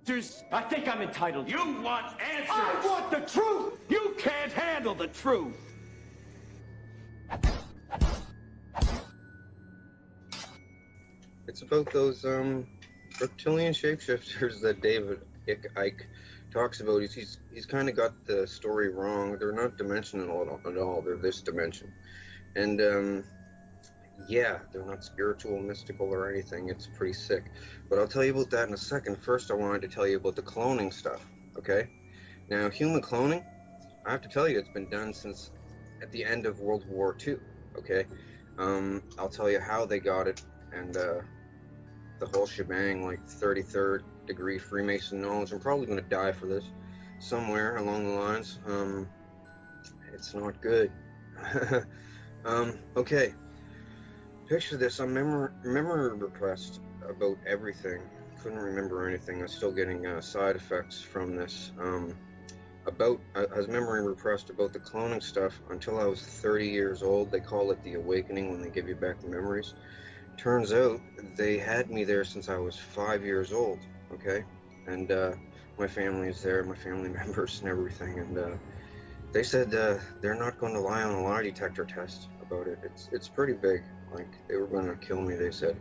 I think I'm entitled. You want answers! I want the truth! You can't handle the truth! It's about those reptilian shapeshifters that David Icke talks about. He's kind of got the story wrong. They're not dimensional at all. They're this dimension. And yeah, they're not spiritual, mystical, or anything. It's pretty sick. But I'll tell you about that in a second. First, I wanted to tell you about the cloning stuff, okay? Now, human cloning, I have to tell you, it's been done since at the end of World War II, okay? I'll tell you how they got it, and the whole shebang, like 33rd degree Freemason knowledge. I'm probably going to die for this somewhere along the lines. It's not good. Okay. Picture this. I'm memory repressed about everything. Couldn't remember anything. I'm still getting side effects from this. I was memory repressed about the cloning stuff until I was 30 years old. They call it the awakening when they give you back the memories. Turns out they had me there since I was 5 years old, okay? And my family is there, my family members and everything, and they said they're not going to lie on a lie detector test about it. It's pretty big. Like, they were going to kill me, they said.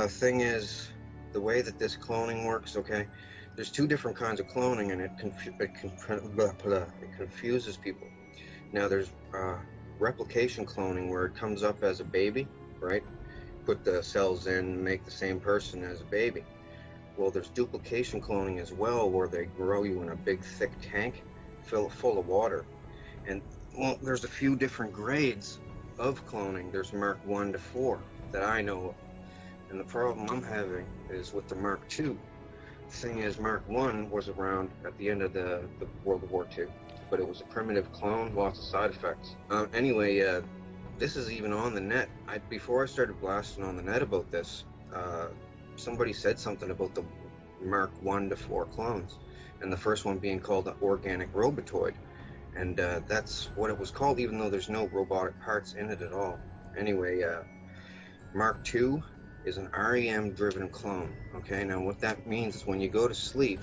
Thing is, the way that this cloning works, okay, there's two different kinds of cloning, and it confuses people. Now, there's replication cloning, where it comes up as a baby, right? Put the cells in, make the same person as a baby. Well, there's duplication cloning as well, where they grow you in a big, thick tank full of water. And, well, there's a few different grades of cloning. There's Mark 1 to 4 that I know of. And the problem I'm having is with the Mark 2. The thing is, Mark 1 was around at the end of the World War II, but it was a primitive clone, lots of side effects. Anyway, this is even on the net. Before I started blasting on the net about this, somebody said something about the Mark 1 to 4 clones, and the first one being called the Organic Robotoid. And that's what it was called, even though there's no robotic parts in it at all. Anyway, Mark II is an REM-driven clone, okay? Now, what that means is when you go to sleep,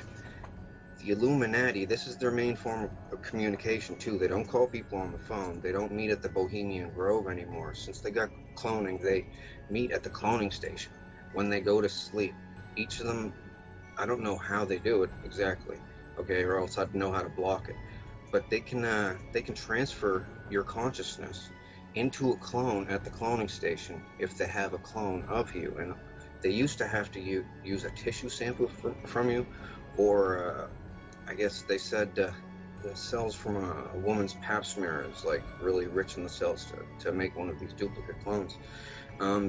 the Illuminati, this is their main form of communication, too. They don't call people on the phone. They don't meet at the Bohemian Grove anymore. Since they got cloning, they meet at the cloning station when they go to sleep. Each of them, I don't know how they do it exactly, okay, or else I'd know how to block it. But they can transfer your consciousness into a clone at the cloning station if they have a clone of you. And they used to have to use a tissue sample from you, or I guess they said the cells from a woman's pap smear is like really rich in the cells to make one of these duplicate clones.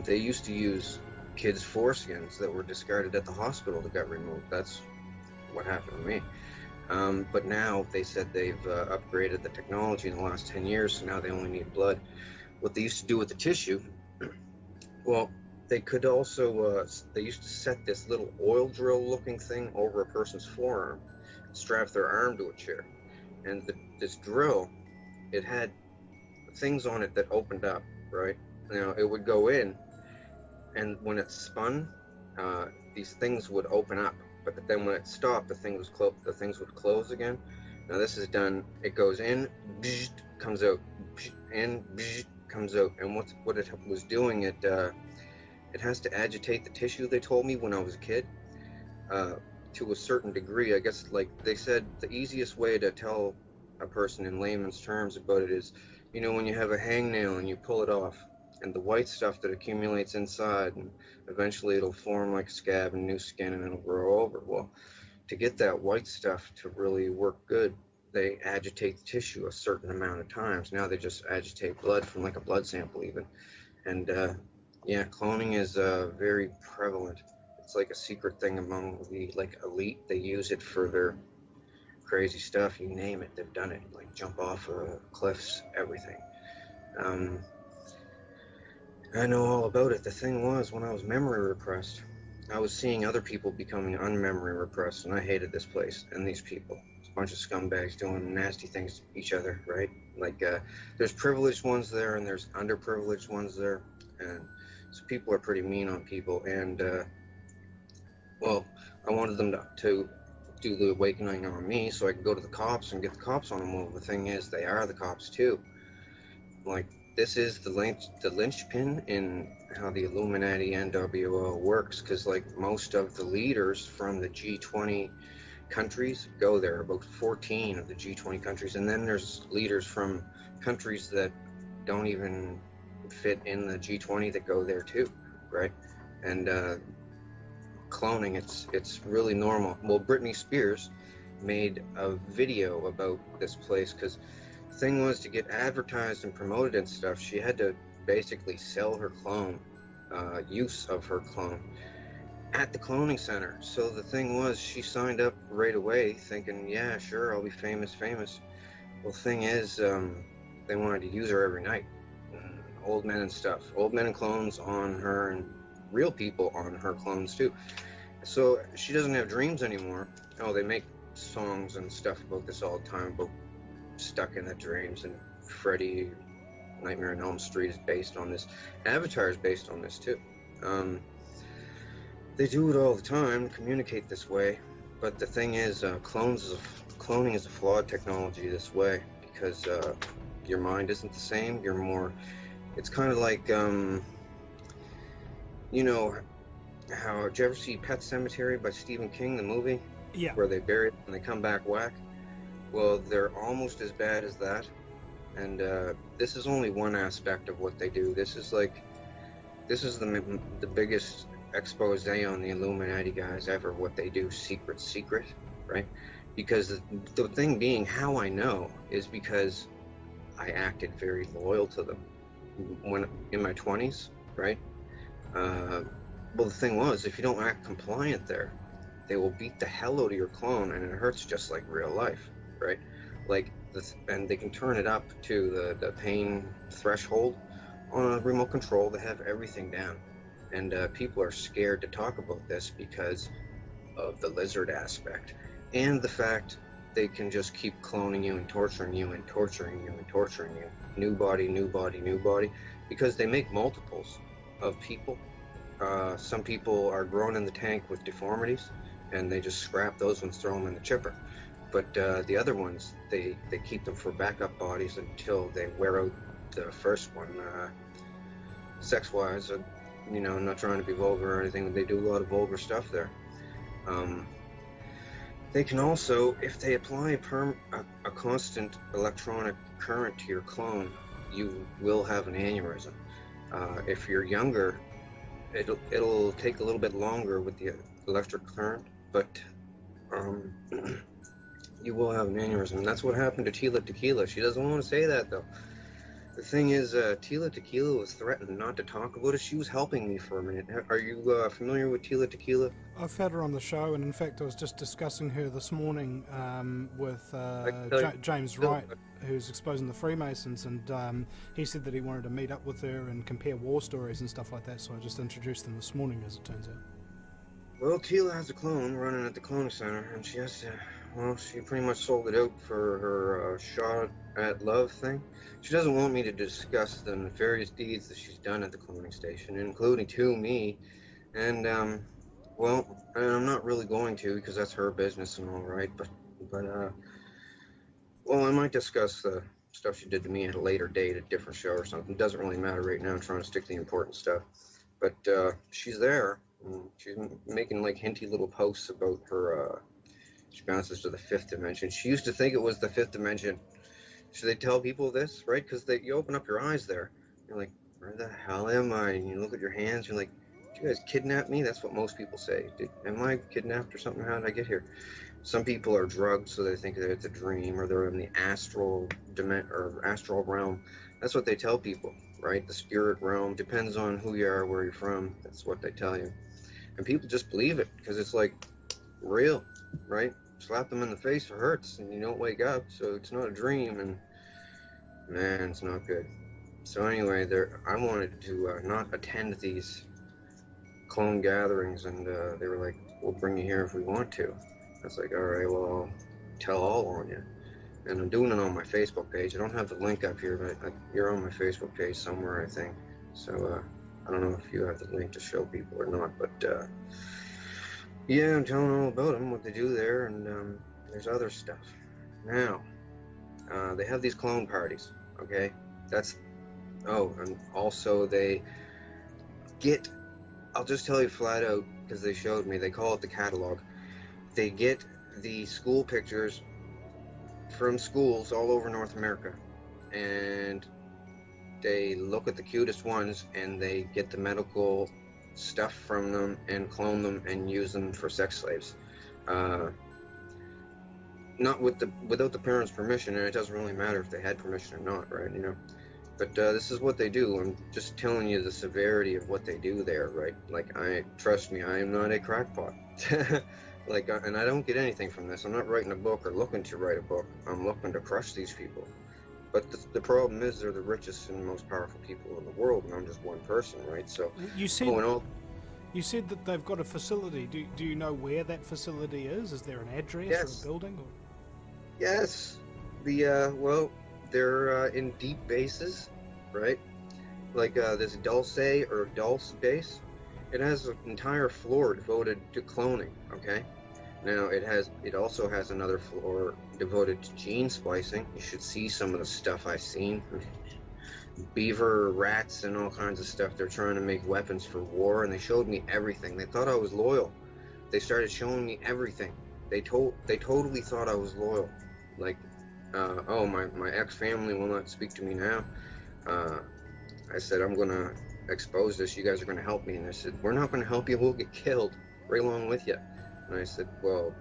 They used to use kids' foreskins that were discarded at the hospital that got removed. That's what happened to me. But now they said they've upgraded the technology in the last 10 years, so now they only need blood. What they used to do with the tissue, well, they could also, they used to set this little oil drill looking thing over a person's forearm, strap their arm to a chair. And this drill, it had things on it that opened up, right? Now, it would go in, and when it spun, these things would open up. But then when it stopped, the things would close again. Now this is done, it goes in, comes out, in, comes out. And what it was doing, it has to agitate the tissue, they told me when I was a kid, to a certain degree. I guess, like they said, the easiest way to tell a person in layman's terms about it is, you know, when you have a hangnail and you pull it off, and the white stuff that accumulates inside, and eventually it'll form like a scab and new skin, and it'll grow over. Well, to get that white stuff to really work good, they agitate the tissue a certain amount of times. Now they just agitate blood from like a blood sample even. And yeah, cloning is very prevalent. It's like a secret thing among the like elite. They use it for their crazy stuff. You name it, they've done it. Like jump off cliffs, everything. I know all about it. The thing was, when I was memory repressed, I was seeing other people becoming unmemory repressed, and I hated this place and these people. It's a bunch of scumbags doing nasty things to each other, right? Like, there's privileged ones there, and there's underprivileged ones there, and so people are pretty mean on people. And, well, I wanted them to do the awakening on me so I could go to the cops and get the cops on them. Well, the thing is, they are the cops too. Like, this is the linchpin in how the Illuminati NWO works, because like most of the leaders from the G20 countries go there, about 14 of the G20 countries, and then there's leaders from countries that don't even fit in the G20 that go there too, right? And cloning, it's really normal. Well, Britney Spears made a video about this place, because the thing was, to get advertised and promoted and stuff, she had to basically sell her clone, use of her clone at the cloning center. So the thing was, she signed up right away thinking, yeah, sure, I'll be famous. Well, the thing is, they wanted to use her every night. Old men and stuff, old men and clones on her, and real people on her clones too. So she doesn't have dreams anymore. Oh, they make songs and stuff about this all the time, about stuck in the dreams, and Freddy, Nightmare on Elm Street is based on this. Avatar is based on this too. They do it all the time, communicate this way, but the thing is, cloning is a flawed technology this way, because your mind isn't the same. You're more, it's kind of like, you know, how, did you ever see Pet Sematary by Stephen King, the movie? Yeah. Where they bury it and they come back whack? Well, they're almost as bad as that, and this is only one aspect of what they do. This is the biggest expose on the Illuminati guys ever, what they do, secret, right? Because the thing being, how I know is because I acted very loyal to them when in my 20s, right? Well, the thing was, if you don't act compliant there, they will beat the hell out of your clone, and it hurts just like real life, right? Like this, and they can turn it up to the pain threshold on a remote control. They have everything down, and people are scared to talk about this because of the lizard aspect, and the fact they can just keep cloning you and torturing you and torturing you and torturing you. New body, because they make multiples of people. Some people are grown in the tank with deformities, and they just scrap those ones, throw them in the chipper. But the other ones, they keep them for backup bodies until they wear out the first one. Sex-wise, you know, I'm not trying to be vulgar or anything, but they do a lot of vulgar stuff there. They can also, if they apply a constant electronic current to your clone, you will have an aneurysm. If you're younger, it'll take a little bit longer with the electric current, but you will have an aneurysm. And that's what happened to Tila Tequila. She doesn't want to say that, though. The thing is, Tila Tequila was threatened not to talk about it. She was helping me for a minute. Are you familiar with Tila Tequila? I've had her on the show, and in fact I was just discussing her this morning with James Wright, who's exposing the Freemasons, and he said that he wanted to meet up with her and compare war stories and stuff like that, so I just introduced them this morning, as it turns out. Well, Tila has a clone running at the cloning center, and she has to, well, she pretty much sold it out for her shot at love thing. She doesn't want me to discuss the nefarious deeds that she's done at the cloning station, including to me, and well, I'm not really going to, because that's her business and all right, but well, I might discuss the stuff she did to me at a later date, a different show or something. It doesn't really matter right now. I'm trying to stick to the important stuff, but she's there. She's making like hinty little posts about her, she bounces to the fifth dimension. She used to think it was the fifth dimension. Should they tell people this, right? Because you open up your eyes there. You're like, where the hell am I? And you look at your hands, you're like, did you guys kidnap me? That's what most people say. Am I kidnapped or something? How did I get here? Some people are drugged, so they think that it's a dream, or they're in the astral realm. That's what they tell people, right? The spirit realm. Depends on who you are, where you're from. That's what they tell you. And people just believe it, because it's like real, right? Slap them in the face, it hurts, and you don't wake up, so it's not a dream, and man, it's not good. So anyway, I wanted to not attend these clone gatherings, and they were like, we'll bring you here if we want to. I was like, all right, well, I'll tell all on you. And I'm doing it on my Facebook page. I don't have the link up here, but you're on my Facebook page somewhere, I think. So I don't know if you have the link to show people or not, but Yeah, I'm telling all about them, what they do there, and there's other stuff. Now, they have these clone parties, okay? Oh, and also they get, I'll just tell you flat out, because they showed me, they call it the catalog. They get the school pictures from schools all over North America, and they look at the cutest ones, and they get the medical stuff from them and clone them and use them for sex slaves. Not without the parents' permission, and it doesn't really matter if they had permission or not, right? But this is what they do. I'm just telling you the severity of what they do there, right? Like, trust me, I am not a crackpot. And I don't get anything from this. I'm not writing a book or looking to write a book. I'm looking to crush these people. But the problem is they're the richest and most powerful people in the world, and I'm just one person, right? So you said that they've got a facility. Do you know where that facility is? Is there an address or a building? Or? Yes. They're in deep bases, right? Like this Dulce base. It has an entire floor devoted to cloning, okay? Now it also has another floor devoted to gene splicing. You should see some of the stuff I've seen. Beaver, rats, and all kinds of stuff. They're trying to make weapons for war, and they showed me everything. They thought I was loyal. They started showing me everything. They totally thought I was loyal. Like, oh, my ex-family will not speak to me now. I said, I'm gonna expose this. You guys are gonna help me. And they said, we're not gonna help you. We'll get killed right along with you. And I said, well,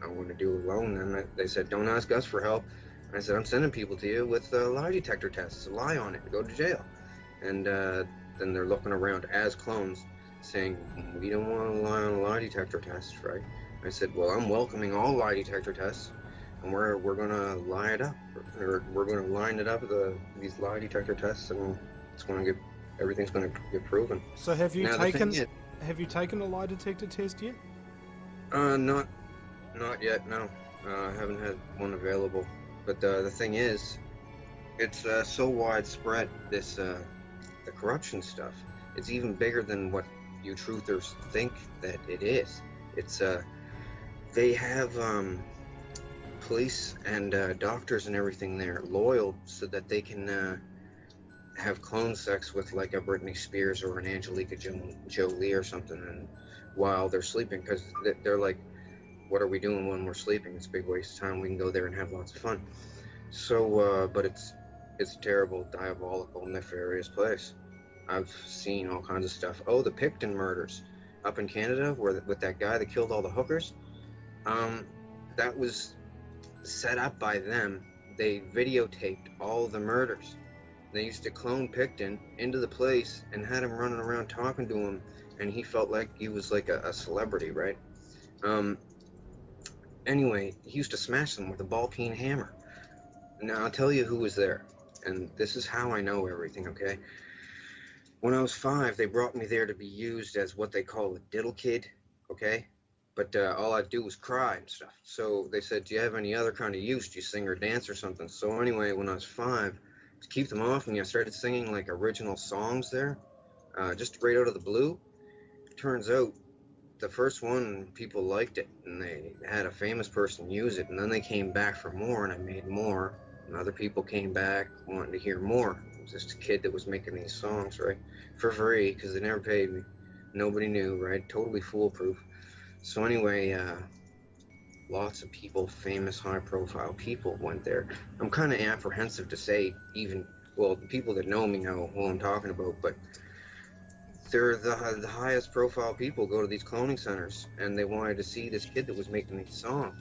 I'm going to do it alone. And they said, don't ask us for help. And I said, I'm sending people to you with lie detector tests. Lie on it and go to jail. And then they're looking around as clones saying, we don't want to lie on a lie detector test, right? I said, well, I'm welcoming all lie detector tests. And we're going to line it up. We're going to line it up, these lie detector tests, and everything's going to get proven. So have you taken a lie detector test yet? Not yet, no. I haven't had one available. But the thing is, it's so widespread, the corruption stuff. It's even bigger than what you truthers think that it is. It's, they have police and doctors and everything there loyal so that they can have clone sex with like a Britney Spears or an Angelica Jolie or something, and while they're sleeping, because they're like, what are we doing when we're sleeping? It's a big waste of time. We can go there and have lots of fun. So, but it's a terrible, diabolical, nefarious place. I've seen all kinds of stuff. Oh, the Picton murders up in Canada, with that guy that killed all the hookers. That was set up by them. They videotaped all the murders. They used to clone Picton into the place and had him running around talking to him, and he felt like he was like a celebrity, right? Anyway, he used to smash them with a ball-peen hammer. Now, I'll tell you who was there, and this is how I know everything, okay? When I was 5, they brought me there to be used as what they call a diddle kid, okay? But all I'd do was cry and stuff. So they said, do you have any other kind of use? Do you sing or dance or something? So anyway, when I was 5, to keep them off me, I started singing like original songs there, just right out of the blue. Turns out the first one, people liked it, and they had a famous person use it, and then they came back for more, and I made more, and other people came back wanting to hear more. It was just a kid that was making these songs, right, for free, because they never paid me. Nobody knew, right? Totally foolproof. So anyway, lots of people, famous, high-profile people went there. I'm kind of apprehensive to say even, well, the people that know me know who I'm talking about, but they're the highest profile people go to these cloning centers, and they wanted to see this kid that was making these songs.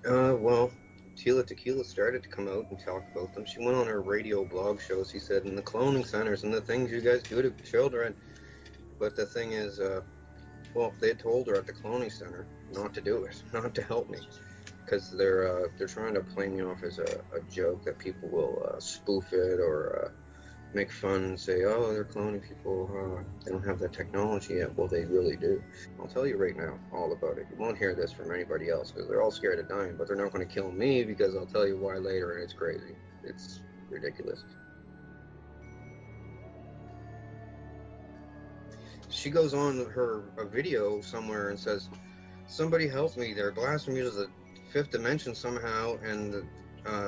Well, Tila Tequila started to come out and talk about them. She went on her radio blog show. She said, in the cloning centers and the things you guys do to children. But the thing is, well, they told her at the cloning center not to do it, not to help me, because they're trying to play me off as a joke that people will spoof it or make fun and say, oh, they're cloning people, they don't have that technology yet. Well, they really do. I'll tell you right now all about it. You won't hear this from anybody else because they're all scared of dying, but they're not going to kill me because I'll tell you why later, and it's crazy. It's ridiculous. She goes on her a video somewhere and says Somebody help me. They're blasting me to the fifth dimension somehow, and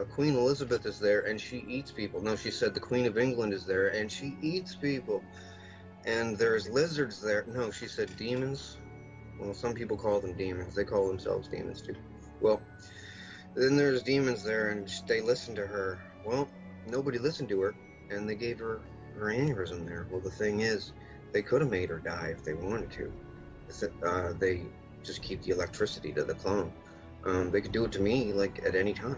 Queen Elizabeth is there, and she eats people. No, she said the Queen of England is there, and she eats people. And there's lizards there. No, she said demons. Well, some people call them demons. They call themselves demons too. Well, then there's demons there, and they listen to her. Well, nobody listened to her, and they gave her aneurysm there. Well, the thing is, they could have made her die if they wanted to. They just keep the electricity to the clone. They could do it to me, like, at any time.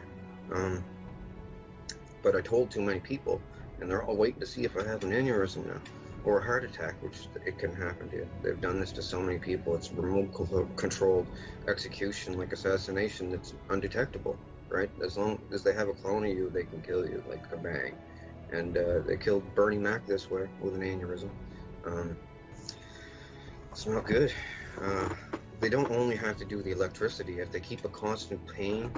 But I told too many people, and they're all waiting to see if I have an aneurysm now, or a heart attack, which it can happen to. They've done this to so many people. It's remote controlled execution, like assassination, that's undetectable, right? As long as they have a clone of you, they can kill you, like a bang. And they killed Bernie Mac this way with an aneurysm. It's not good. They don't only have to do the electricity. If they keep a constant pain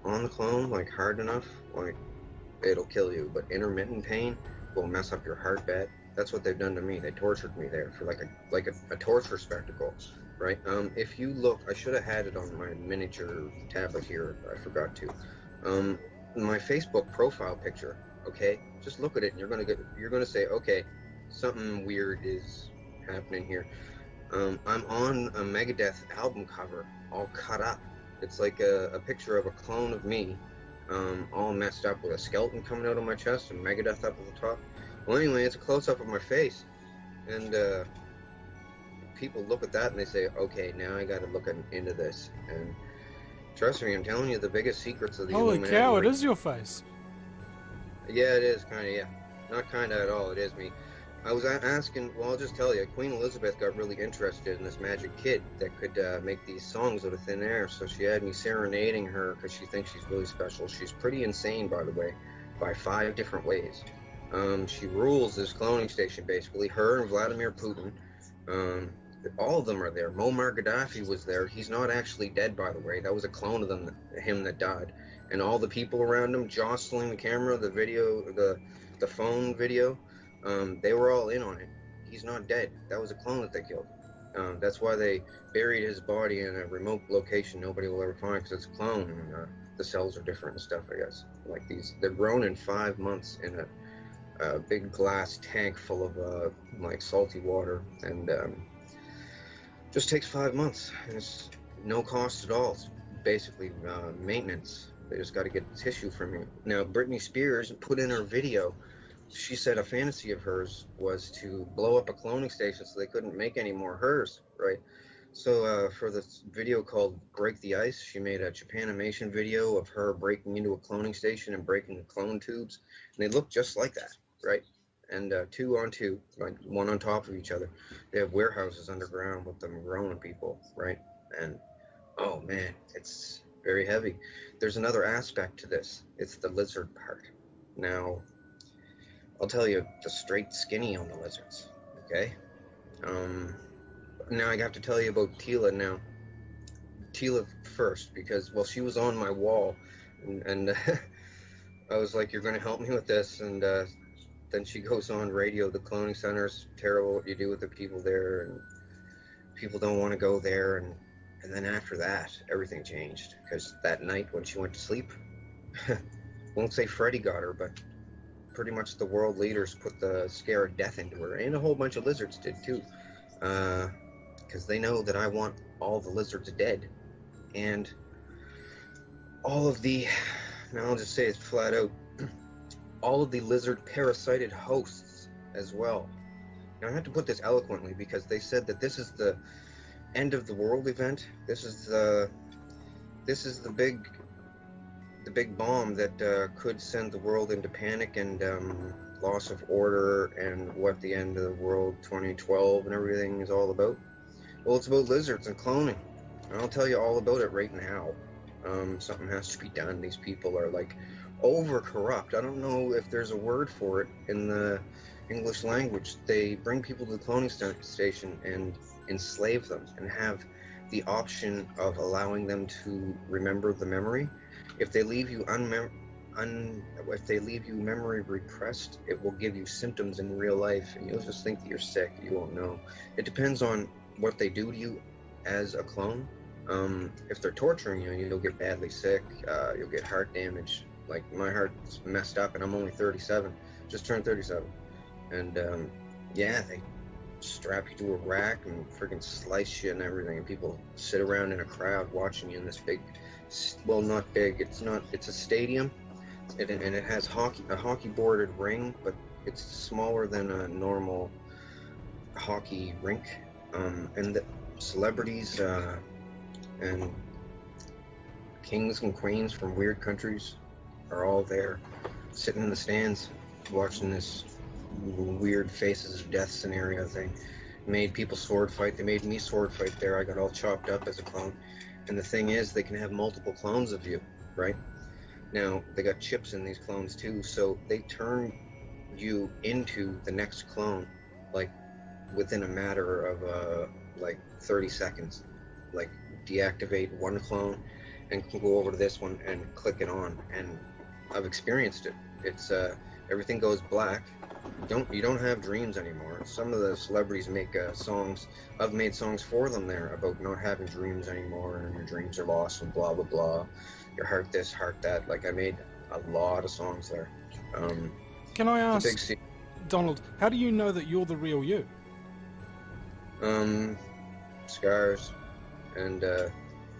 on the clone, like hard enough, like, it'll kill you. But intermittent pain will mess up your heart bed. That's what they've done to me. They tortured me there for like a torture spectacle, right? If you look, I should have had it on my miniature tablet here. I forgot to. My Facebook profile picture. Okay, just look at it, and you're gonna say, okay, something weird is happening here. I'm on a Megadeth album cover, all cut up. It's like a picture of a clone of me, all messed up with a skeleton coming out of my chest and Megadeth up at the top. Well, anyway, it's a close-up of my face, and people look at that and they say, okay, now I gotta look into this. And trust me, I'm telling you, the biggest secrets of the Illuminati. Holy cow, it is your face. Yeah, it is, kind of, yeah. Not kind of at all, it is me. I was asking, well, I'll just tell you, Queen Elizabeth got really interested in this magic kid that could make these songs out of thin air, so she had me serenading her because she thinks she's really special. She's pretty insane, by the way, by 5 different ways. She rules this cloning station, basically. Her and Vladimir Putin, all of them are there. Muammar Gaddafi was there. He's not actually dead, by the way. That was a clone of him that died. And all the people around him jostling the camera, the video, the phone video, they were all in on it. He's not dead. That was a clone that they killed. That's why they buried his body in a remote location nobody will ever find, because it's a clone. And, the cells are different and stuff, I guess. Like these, they're grown in 5 months in a big glass tank full of like salty water, and just takes 5 months. And it's no cost at all. It's basically maintenance. They just got to get tissue from you. Now, Britney Spears put in her video, she said a fantasy of hers was to blow up a cloning station so they couldn't make any more hers, right? So for this video called Break the Ice, she made a Japanimation video of her breaking into a cloning station and breaking the clone tubes. And they look just like that, right? And 2 on 2, like one on top of each other. They have warehouses underground with them growing people, right? And, oh man, it's very heavy. There's another aspect to this. It's the lizard part. Now, I'll tell you the straight skinny on the lizards, okay? Now I have to tell you about Tila now. Tila first, because, well, she was on my wall, and I was like, you're going to help me with this, and then she goes on radio, the cloning center's terrible, what you do with the people there, and people don't want to go there, and then after that, everything changed, because that night when she went to sleep, won't say Freddy got her, but pretty much the world leaders put the scare of death into her, and a whole bunch of lizards did too, because they know that I want all the lizards dead, and all of the, now I'll just say it flat out, all of the lizard parasited hosts as well. Now I have to put this eloquently because they said that this is the end of the world event. This is the big bomb that could send the world into panic and loss of order, and what the end of the world 2012 and everything is all about. Well, it's about lizards and cloning. And I'll tell you all about it right now. Something has to be done. These people are like over corrupt. I don't know if there's a word for it in the English language. They bring people to the cloning station and enslave them and have the option of allowing them to remember the memory. If they leave you if they leave you memory repressed, it will give you symptoms in real life, and you'll just think that you're sick. You won't know. It depends on what they do to you as a clone. If they're torturing you, you'll get badly sick. You'll get heart damage. Like, my heart's messed up, and I'm only 37. Just turned 37. And, yeah, they strap you to a rack and freaking slice you and everything. And people sit around in a crowd watching you in this big, well, not big. It's a stadium. And it has a hockey-boarded ring, but it's smaller than a normal hockey rink. And the celebrities and kings and queens from weird countries are all there, sitting in the stands, watching this weird Faces of Death scenario thing. Made people sword fight. They made me sword fight there. I got all chopped up as a clone. And the thing is, they can have multiple clones of you, right? Now, they got chips in these clones too, so they turn you into the next clone, like, within a matter of, like, 30 seconds. Like, deactivate one clone and can go over to this one and click it on. And I've experienced it. It's, everything goes black. You don't have dreams anymore. Some of the celebrities make songs. I've made songs for them there about not having dreams anymore, and your dreams are lost and blah blah blah. Your heart this, heart that. Like, I made a lot of songs there. Can I ask, Donald, how do you know that you're the real you? Scars and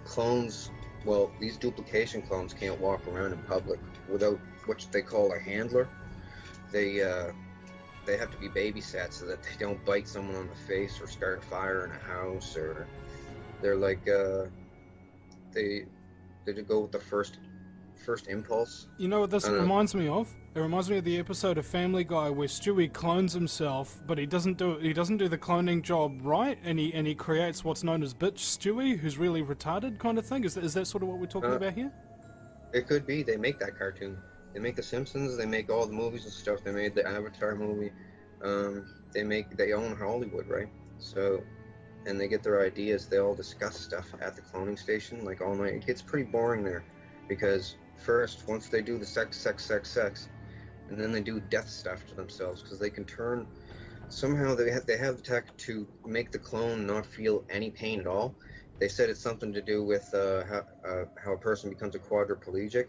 clones. Well, these duplication clones can't walk around in public without what they call a handler. They have to be babysat so that they don't bite someone on the face or start a fire in a house, or they're like they go with the first impulse. You know what this reminds me of? It reminds me of the episode of Family Guy where Stewie clones himself, but he doesn't do the cloning job right, and he creates what's known as bitch Stewie, who's really retarded kind of thing. Is that sort of what we're talking about here? It could be. They make that cartoon. They make The Simpsons. They make all the movies and stuff. They made the Avatar movie. They own Hollywood, right? So, and they get their ideas. They all discuss stuff at the cloning station, like, all night. It gets pretty boring there, because first, once they do the sex, and then they do death stuff to themselves, because they can turn. Somehow they have the tech to make the clone not feel any pain at all. They said it's something to do with how a person becomes a quadriplegic.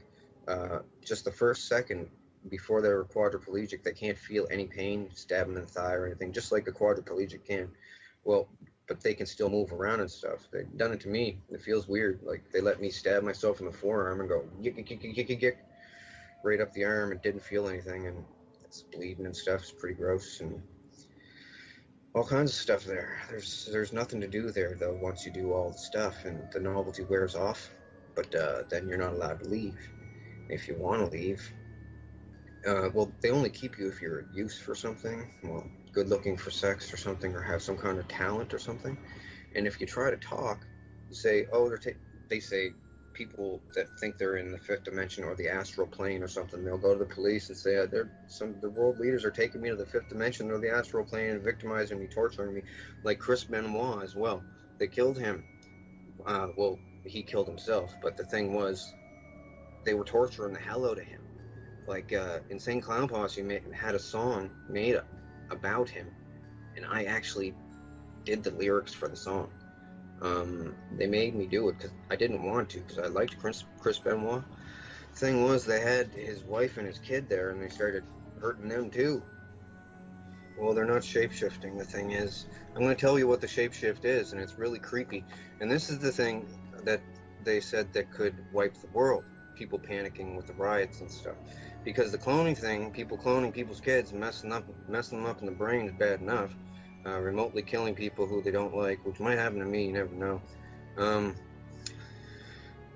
Just the first second before they're quadriplegic, they can't feel any pain, stab them in the thigh or anything, just like a quadriplegic can. Well, but they can still move around and stuff. They've done it to me. It feels weird. Like, they let me stab myself in the forearm and go yick, yick, yick, yick, yick, yick, right up the arm. It didn't feel anything, and it's bleeding and stuff. It's pretty gross, and all kinds of stuff there. There's nothing to do there, though, once you do all the stuff, and the novelty wears off. But then you're not allowed to leave. If you want to leave, well, they only keep you if you're of use for something, well, good looking for sex or something, or have some kind of talent or something. And if you try to talk, you say, oh, they say people that think they're in the fifth dimension or the astral plane or something, they'll go to the police and say, the world leaders are taking me to the fifth dimension or the astral plane and victimizing me, torturing me, like Chris Benoit as well. They killed him. Well, he killed himself, but the thing was, they were torturing the hell out of him. Like, Insane Clown Posse had a song made about him, and I actually did the lyrics for the song. They made me do it because I didn't want to, because I liked Chris Benoit. The thing was, they had his wife and his kid there, and they started hurting them too. Well, they're not shape-shifting. The thing is, I'm going to tell you what the shape-shift is, and it's really creepy. And this is the thing that they said that could wipe the world. People panicking with the riots and stuff, because the cloning thing, people cloning people's kids, messing them up in the brain is bad enough. Remotely killing people who they don't like, which might happen to me, you never know.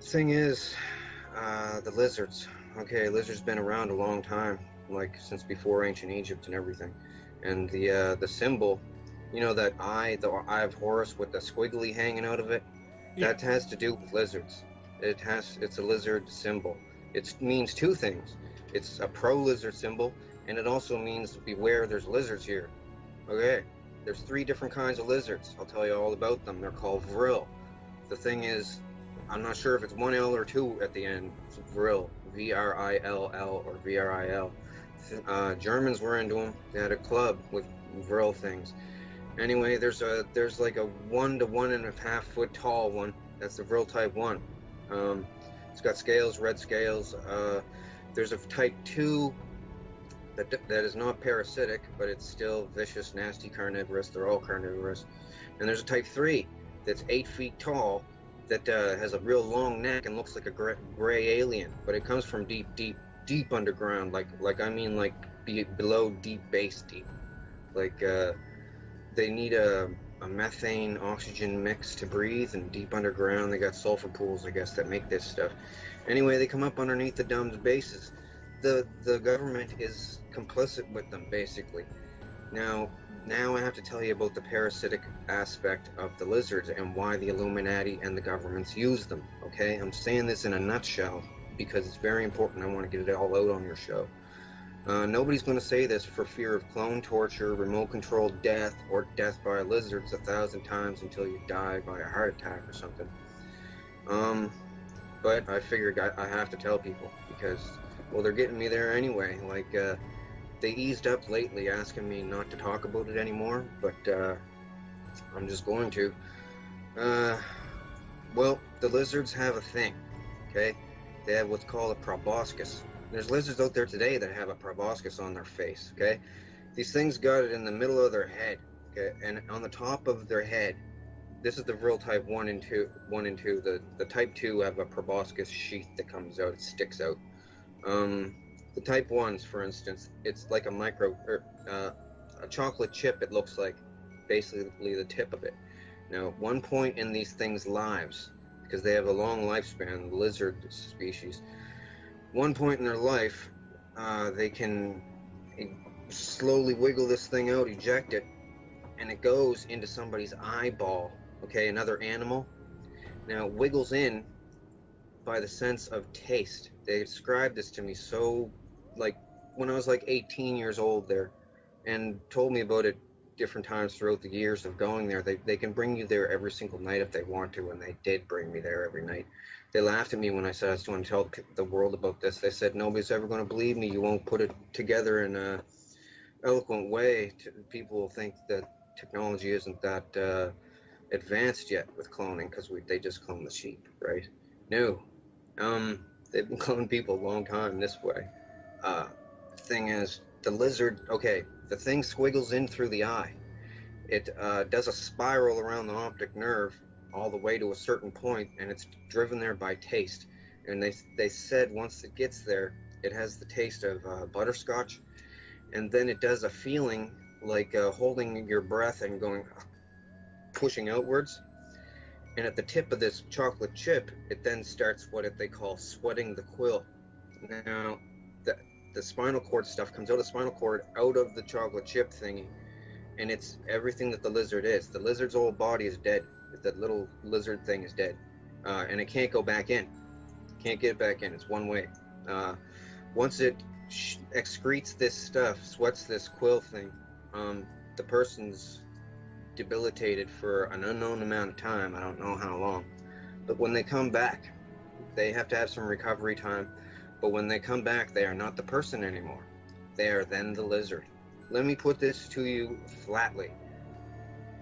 Thing is, the lizards. Okay, lizards been around a long time, like since before ancient Egypt and everything. And the symbol, you know, that eye, the Eye of Horus with the squiggly hanging out of it, yeah. That has to do with lizards. It's a lizard symbol. It means two things. It's a pro-lizard symbol, and it also means beware, there's lizards here. Okay, there's 3 different kinds of lizards. I'll tell you all about them. They're called vril. The thing is, I'm not sure if it's 1 L or 2 at the end. It's vril, V-R-I-L-L or V-R-I-L. Germans were into them. They had a club with vril things. Anyway, there's like a 1 to 1.5 foot tall one That's the Vril type 1. It's got scales, red scales. There's a type 2 that is not parasitic, but it's still vicious, nasty, carnivorous. They're all carnivorous. And there's a type 3 that's 8 feet tall that has a real long neck and looks like a gray alien, but it comes from deep underground, like below deep base deep. Like they need a methane oxygen mix to breathe, and deep underground they got sulfur pools, I guess, that make this stuff. Anyway, they come up underneath the dumb's bases. The government is complicit with them, basically. Now I have to tell you about the parasitic aspect of the lizards and why the Illuminati and the governments use them, okay? I'm saying this in a nutshell because it's very important. I want to get it all out on your show. Nobody's going to say this for fear of clone torture, remote-controlled death, or death by lizards 1,000 times until you die by a heart attack or something. But I figured I have to tell people because, well, they're getting me there anyway. Like, they eased up lately asking me not to talk about it anymore, but I'm just going to. Well, the lizards have a thing, okay? They have what's called a proboscis. There's lizards out there today that have a proboscis on their face, okay? These things got it in the middle of their head, okay? And on the top of their head, this is the Vril type 1 and 2. The type 2 have a proboscis sheath that comes out, it sticks out. The type 1s, for instance, it's like a chocolate chip, it looks like, basically the tip of it. Now, at one point in these things' lives, because they have a long lifespan, the lizard species, one point in their life, they can slowly wiggle this thing out, eject it, and it goes into somebody's eyeball, okay, another animal. Now, it wiggles in by the sense of taste. They described this to me so, like, when I was like 18 years old there, and told me about it different times throughout the years of going there. They can bring you there every single night if they want to, and they did bring me there every night. They laughed at me when I said I was going to tell the world about this. They said, nobody's ever going to believe me. You won't put it together in a eloquent way. People will think that technology isn't that advanced yet with cloning, because they just clone the sheep, right? No. They've been cloning people a long time this way. Thing is, the lizard, okay, the thing squiggles in through the eye. It does a spiral around the optic nerve all the way to a certain point, and it's driven there by taste. And they said once it gets there, it has the taste of butterscotch, and then it does a feeling like holding your breath and going, pushing outwards. And at the tip of this chocolate chip, it then starts what they call sweating the quill. Now, the spinal cord stuff comes out of the spinal cord, out of the chocolate chip thingy, and it's everything that the lizard is. The lizard's whole body is dead. That little lizard thing is dead, and it can't go back in. Can't get back in. It's one way. Once it excretes this stuff, sweats this quill thing, the person's debilitated for an unknown amount of time. I don't know how long. But when they come back, they have to have some recovery time. But when they come back, they are not the person anymore. They are then the lizard. Let me put this to you flatly.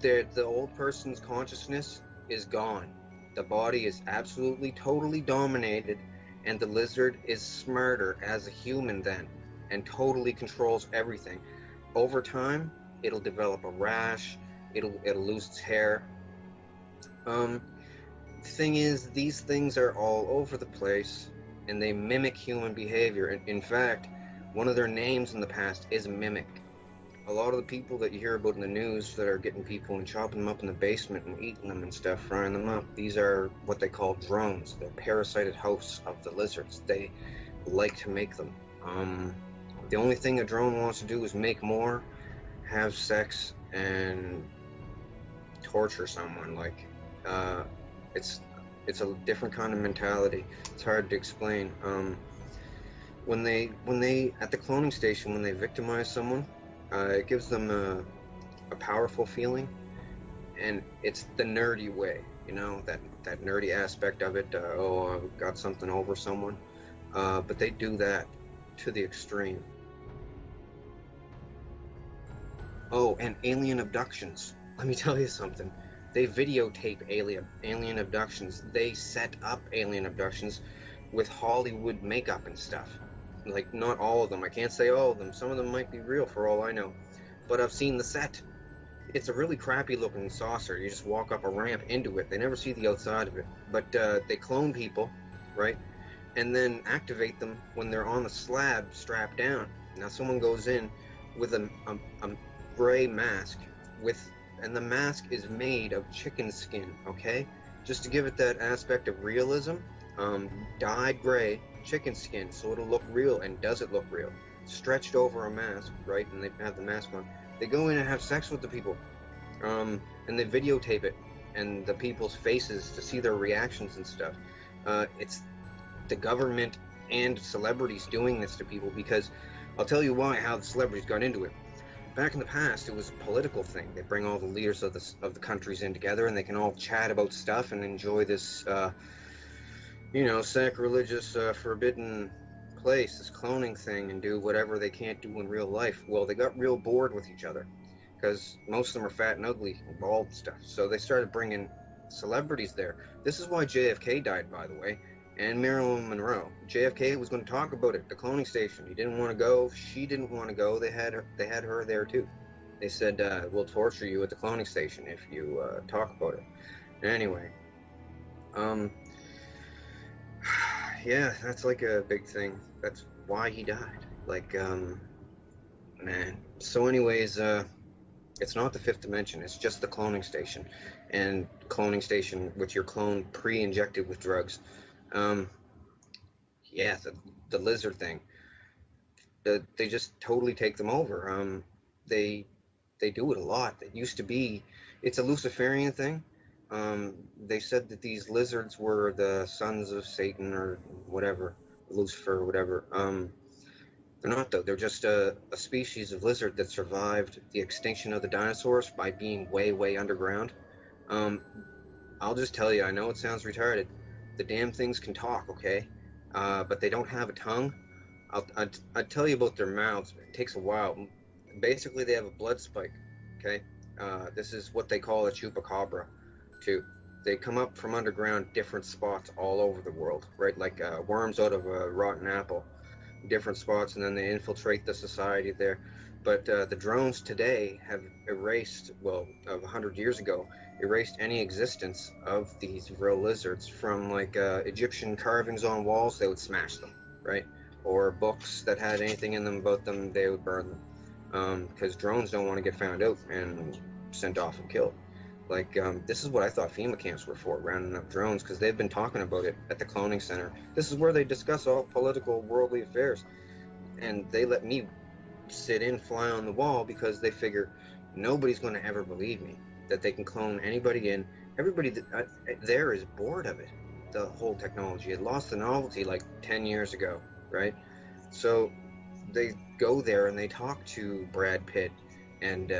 The old person's consciousness is gone. The body is absolutely, totally dominated, and the lizard is smarter as a human then, and totally controls everything. Over time, it'll develop a rash, it'll lose its hair. Thing is, these things are all over the place, and they mimic human behavior. In fact, one of their names in the past is Mimic. A lot of the people that you hear about in the news that are getting people and chopping them up in the basement and eating them and stuff, frying them up, these are what they call drones. They're parasited hosts of the lizards. They like to make them. The only thing a drone wants to do is make more, have sex, and torture someone. Like, it's a different kind of mentality. It's hard to explain. When they at the cloning station, when they victimize someone, it gives them a powerful feeling, and it's the nerdy way, you know, that nerdy aspect of it. I've got something over someone, but they do that to the extreme. Oh, and alien abductions. Let me tell you something. They videotape alien abductions. They set up alien abductions with Hollywood makeup and stuff. Like, not all of them. I can't say all of them. Some of them might be real for all I know. But I've seen the set. It's a really crappy looking saucer. You just walk up a ramp into it. They never see the outside of it. But they clone people, right? And then activate them when they're on the slab strapped down. Now someone goes in with a gray mask and the mask is made of chicken skin, okay? Just to give it that aspect of realism, dyed gray chicken skin, so it'll look real. And does it look real? Stretched over a mask, right? And they have the mask on. They go in and have sex with the people, and they videotape it and the people's faces to see their reactions and stuff. It's the government and celebrities doing this to people, because I'll tell you how the celebrities got into it. Back in the past, it was a political thing. They bring all the leaders of the countries in together, and they can all chat about stuff and enjoy this, sacrilegious, forbidden place, this cloning thing, and do whatever they can't do in real life. Well, they got real bored with each other, because most of them are fat and ugly and bald and stuff. So they started bringing celebrities there. This is why JFK died, by the way, and Marilyn Monroe. JFK was going to talk about it, the cloning station. He didn't want to go. She didn't want to go. They had her there too. They said, we'll torture you at the cloning station if you talk about it. Anyway, yeah, that's like a big thing. That's why he died. Like, man. So anyways, it's not the fifth dimension. It's just the cloning station. And cloning station with your clone pre-injected with drugs. Yeah, the lizard thing. They just totally take them over. They do it a lot. It used to be, it's a Luciferian thing. They said that these lizards were the sons of Satan or whatever, Lucifer or whatever. They're not, though. They're just a species of lizard that survived the extinction of the dinosaurs by being way, way underground. I'll just tell you, I know it sounds retarded. The damn things can talk, okay? But they don't have a tongue. I'll tell you about their mouths. It takes a while. Basically, they have a blood spike, okay? This is what they call a chupacabra, too. They come up from underground different spots all over the world, right? Like worms out of a rotten apple, different spots, and then they infiltrate the society there. But the drones today have erased, well, of 100 years ago, erased any existence of these real lizards from, like, Egyptian carvings on walls. They would smash them, right? Or books that had anything in them about them, they would burn them, because drones don't want to get found out and sent off and killed. Like, this is what I thought FEMA camps were for, rounding up drones, because they've been talking about it at the cloning center. This is where they discuss all political, worldly affairs, and they let me sit in, fly on the wall, because they figure nobody's going to ever believe me that they can clone anybody in. Everybody there is bored of it, the whole technology. It lost the novelty like 10 years ago, right? So they go there and they talk to Brad Pitt, and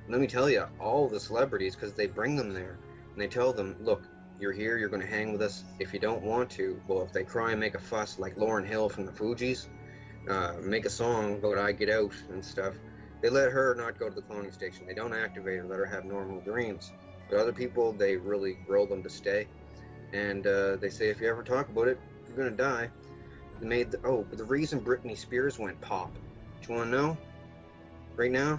let me tell you, all the celebrities, because they bring them there and they tell them, look, you're here, you're going to hang with us. If you don't want to, well, if they cry and make a fuss like Lauryn Hill from the Fugees, make a song about I Get Out and stuff, they let her not go to the cloning station. They don't activate her, let her have normal dreams. But other people, they really grill them to stay. And they say, if you ever talk about it, you're going to die. They made the reason Britney Spears went pop. Do you want to know? Right now?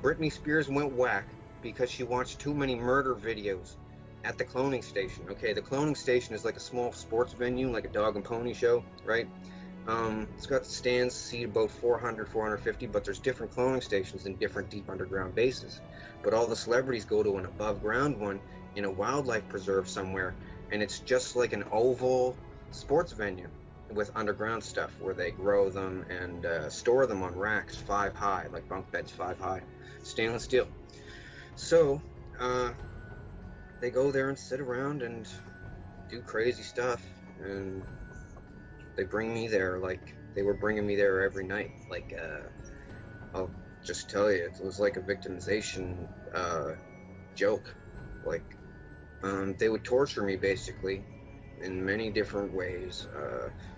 Britney Spears went whack because she watched too many murder videos at the cloning station. Okay, the cloning station is like a small sports venue, like a dog and pony show, right? It's got stands, seat about 400, 450, but there's different cloning stations in different deep underground bases. But all the celebrities go to an above ground one in a wildlife preserve somewhere, and it's just like an oval sports venue with underground stuff where they grow them and store them on racks 5 high, like bunk beds 5 high, stainless steel. So they go there and sit around and do crazy stuff, and they bring me there like they were bringing me there every night. Like, I'll just tell you, it was like a victimization joke. Like, they would torture me basically in many different ways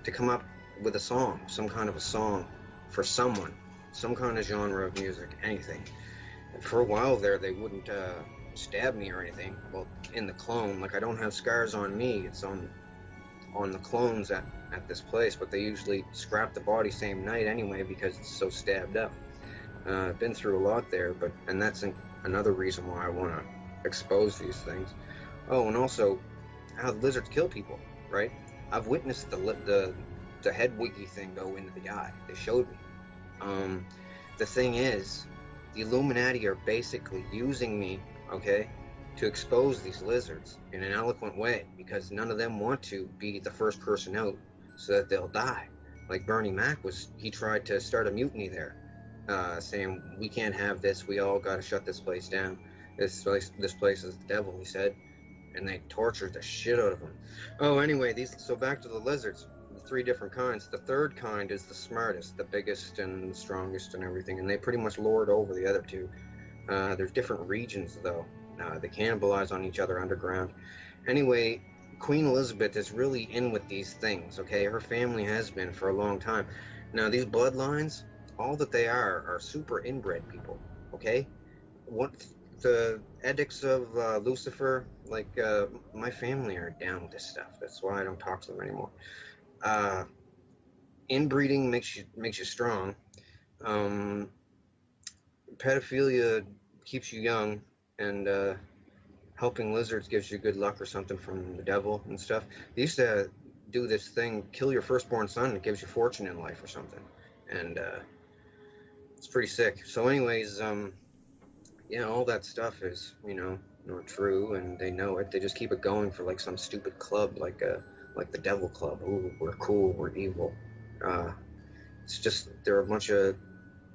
to come up with a song, some kind of a song for someone, some kind of genre of music, anything. For a while there, they wouldn't stab me or anything. Well, in the clone, like I don't have scars on me. It's on the clones at this place, but they usually scrap the body same night anyway because it's so stabbed up. I've been through a lot there, and that's another reason why I want to expose these things. Oh, and also how the lizards kill people, right? I've witnessed the head wiggy thing go into the eye. They showed me. The thing is, the Illuminati are basically using me, okay, to expose these lizards in an eloquent way, because none of them want to be the first person out so that they'll die. Like Bernie Mac he tried to start a mutiny there, saying, we can't have this, we all got to shut this place down. This place is the devil, he said, and they tortured the shit out of him. Oh, anyway, so back to the lizards, the 3 different kinds. The third kind is the smartest, the biggest and the strongest and everything, and they pretty much lord over the other 2. There's different regions, though. They cannibalize on each other underground. Anyway, Queen Elizabeth is really in with these things, okay? Her family has been for a long time. Now, these bloodlines, all that they are super inbred people, okay? The edicts of Lucifer, like, my family are down with this stuff. That's why I don't talk to them anymore. Inbreeding makes you strong. Pedophilia keeps you young, and helping lizards gives you good luck or something from the devil and stuff. They used to do this thing, kill your firstborn son, and it gives you fortune in life or something. And it's pretty sick. So anyways, yeah, all that stuff is, not true, and they know it. They just keep it going for like some stupid club, like the Devil Club. Ooh, we're cool, we're evil. It's just, they're a bunch of,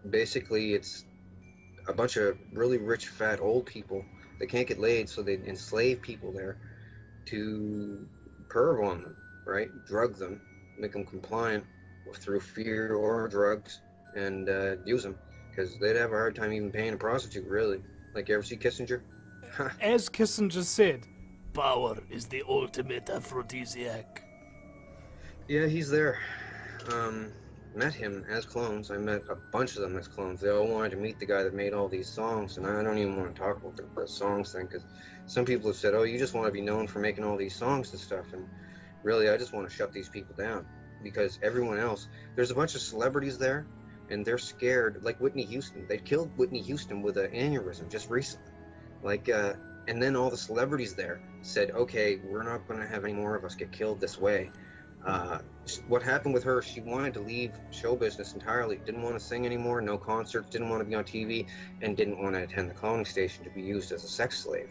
basically it's a bunch of really rich, fat, old people. They can't get laid, so they enslave people there to perv on them, right? Drug them, make them compliant through fear or drugs, and use them, because they'd have a hard time even paying a prostitute, really. Like, you ever see Kissinger? As Kissinger said, power is the ultimate aphrodisiac. Yeah, he's there. Met him as clones. I met a bunch of them as clones. They all wanted to meet the guy that made all these songs, and I don't even want to talk about the songs thing, because some people have said, oh, you just want to be known for making all these songs and stuff, and really, I just want to shut these people down, because everyone else, there's a bunch of celebrities there, and they're scared, like Whitney Houston. They killed Whitney Houston with an aneurysm just recently. Like, and then all the celebrities there said, okay, we're not going to have any more of us get killed this way. What happened with her, she wanted to leave show business entirely, didn't want to sing anymore, no concerts, didn't want to be on TV, and didn't want to attend the cloning station to be used as a sex slave.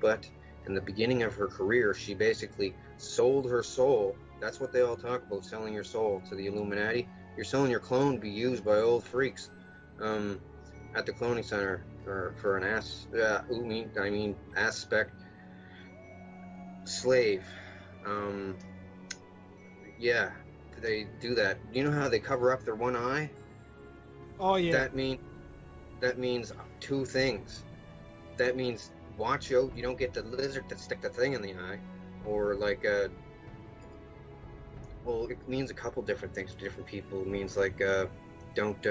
But in the beginning of her career, she basically sold her soul. That's what they all talk about, selling your soul to the Illuminati. You're selling your clone to be used by old freaks at the cloning center for an aspect slave. Yeah, they do that. You know how they cover up their one eye? Oh yeah. That means 2 things. That means watch out, you don't get the lizard to stick the thing in the eye, or like well, it means a couple different things to different people. It means like don't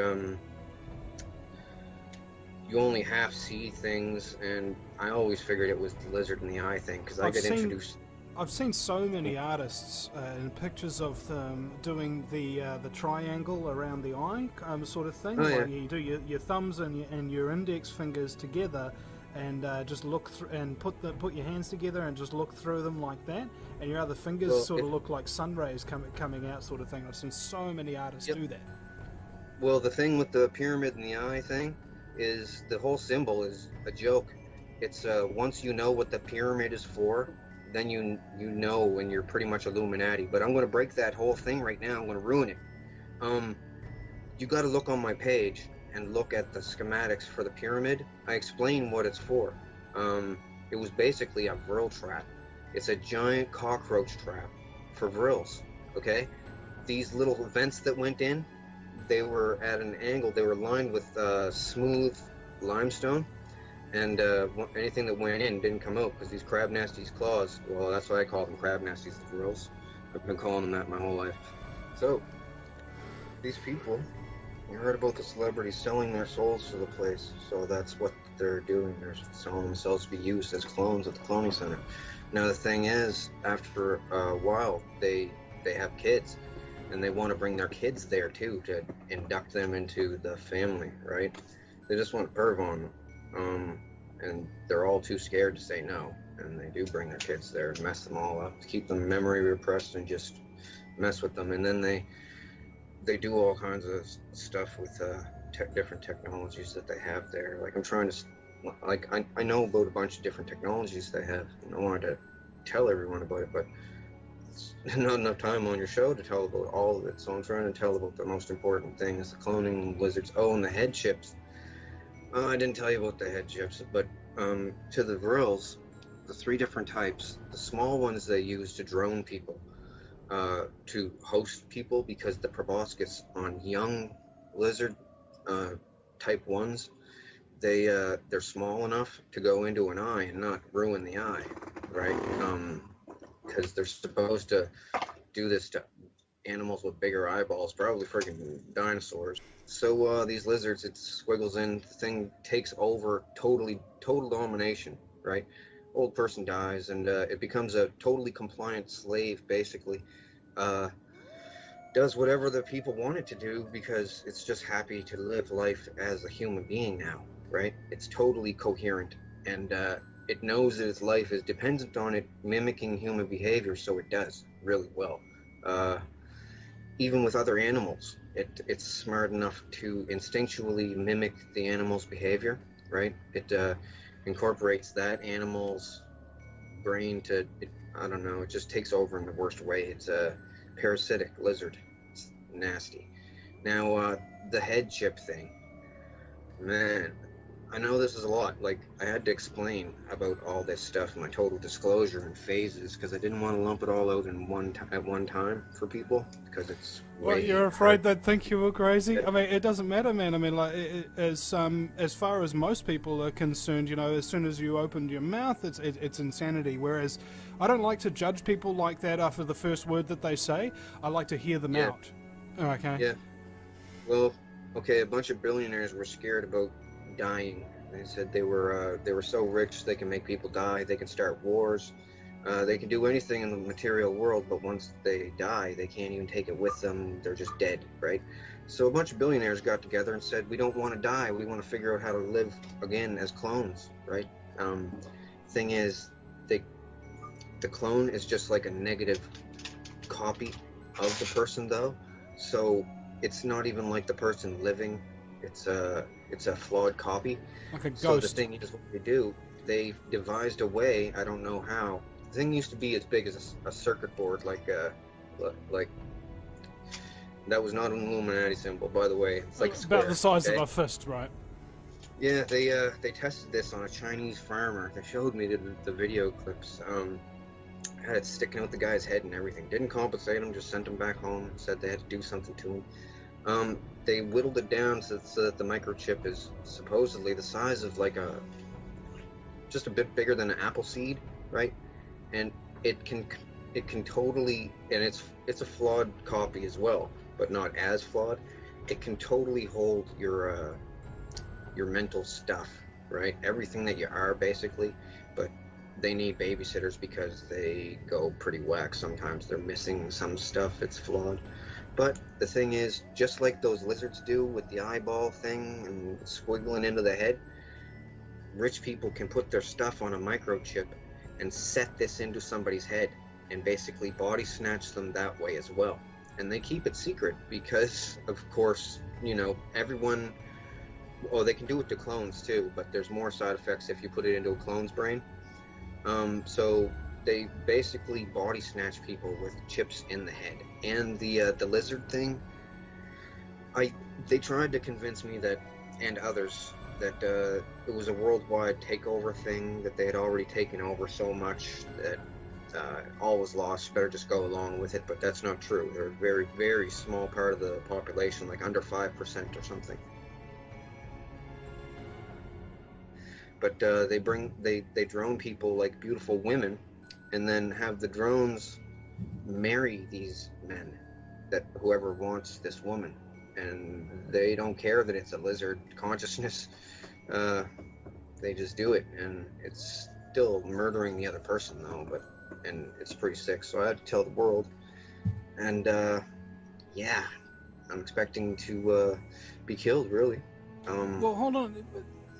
you only half see things, and I always figured it was the lizard in the eye thing, because introduced. I've seen so many artists in pictures of them doing the triangle around the eye sort of thing. Oh, yeah. Like you do your thumbs and your index fingers together, and just look through and put your hands together and just look through them like that, and your other fingers sort of look like sun rays coming out, sort of thing. I've seen so many artists do that. Well, the thing with the pyramid in the eye thing is the whole symbol is a joke. It's once you know what the pyramid is for, then you know when you're pretty much Illuminati. But I'm going to break that whole thing right now. I'm going to ruin it. You got to look on my page and look at the schematics for the pyramid. I explain what it's for. It was basically a vril trap. It's a giant cockroach trap for vrils, okay? These little vents that went in, they were at an angle. They were lined with smooth limestone, and anything that went in didn't come out, because these crab nasties claws, well, that's why I call them crab nasties, the vrils. I've been calling them that my whole life. So, these people, you heard about the celebrities selling their souls to the place, so that's what they're doing. They're selling themselves to be used as clones at the cloning center. Now the thing is, after a while, they have kids, and they want to bring their kids there too to induct them into the family, right? They just want to perv on them, and they're all too scared to say no, and they do bring their kids there, mess them all up, keep them memory repressed, and just mess with them, and then they do all kinds of stuff with different technologies that they have there. Like I'm trying to, like I know about a bunch of different technologies they have, and I wanted to tell everyone about it, but there's not enough time on your show to tell about all of it, so I'm trying to tell about the most important things, the cloning lizards. Oh, and the head chips. I didn't tell you about the head chips, but to the Vrills, the 3 different types, the small ones they use to drone people, to host people, because the proboscis on young lizard type 1s, they're small enough to go into an eye and not ruin the eye, right? Because they're supposed to do this to animals with bigger eyeballs, probably freaking dinosaurs. So these lizards, it squiggles in, the thing takes over, total domination, right? Old person dies, and it becomes a totally compliant slave, basically. Does whatever the people want it to do, because it's just happy to live life as a human being now, right? It's totally coherent, and it knows that its life is dependent on it mimicking human behavior, so it does really well. Even with other animals, it's smart enough to instinctually mimic the animal's behavior, right? It incorporates that animal's brain to, I don't know, it just takes over in the worst way. It's a parasitic lizard. It's nasty. Now, the head chip thing, man, I know this is a lot. Like, I had to explain about all this stuff, my total disclosure and phases, because I didn't want to lump it all out in at one time for people, because it's Well, you're afraid they'd think you were crazy? I mean, it doesn't matter, man. I mean, like, as far as most people are concerned, you know, as soon as you opened your mouth, it's insanity. Whereas, I don't like to judge people like that after the first word that they say. I like to hear them out. Okay. Yeah. Well, okay, a bunch of billionaires were scared about dying. They said they were so rich they can make people die, they can start wars, they can do anything in the material world, but once they die, they can't even take it with them. They're just dead, right? So a bunch of billionaires got together and said, we don't want to die, we want to figure out how to live again as clones, right? Thing is, the clone is just like a negative copy of the person, though, so it's not even like the person living. It's a flawed copy. Like a ghost. So the thing is, what they do, they devised a way, I don't know how. The thing used to be as big as a circuit board, like that was not an Illuminati symbol, by the way. It's like a square, about the size okay? of a fist, right? Yeah, they tested this on a Chinese farmer. They showed me the video clips. Had it sticking out the guy's head and everything. Didn't compensate him, just sent him back home. Said they had to do something to him. They whittled it down so that the microchip is supposedly the size of like just a bit bigger than an apple seed, right? And it can totally, and it's a flawed copy as well, but not as flawed. It can totally hold your mental stuff, right? Everything that you are, basically. But they need babysitters because they go pretty whack sometimes. They're missing some stuff. It's flawed. But the thing is, just like those lizards do with the eyeball thing and squiggling into the head, rich people can put their stuff on a microchip and set this into somebody's head and basically body snatch them that way as well. And they keep it secret because, of course, you know, everyone... Oh, they can do it to clones too, but there's more side effects if you put it into a clone's brain. So they basically body snatch people with chips in the head. And the lizard thing, they tried to convince me that, and others, that it was a worldwide takeover thing, that they had already taken over so much that all was lost, better just go along with it. But that's not true. They're a very, very small part of the population, like under 5% or something. But they drone people like beautiful women, and then have the drones marry these men, that whoever wants this woman, and they don't care that it's a lizard consciousness. They just do it, and it's still murdering the other person though. And it's pretty sick. So I had to tell the world, and yeah, I'm expecting to be killed. Really. Well, hold on.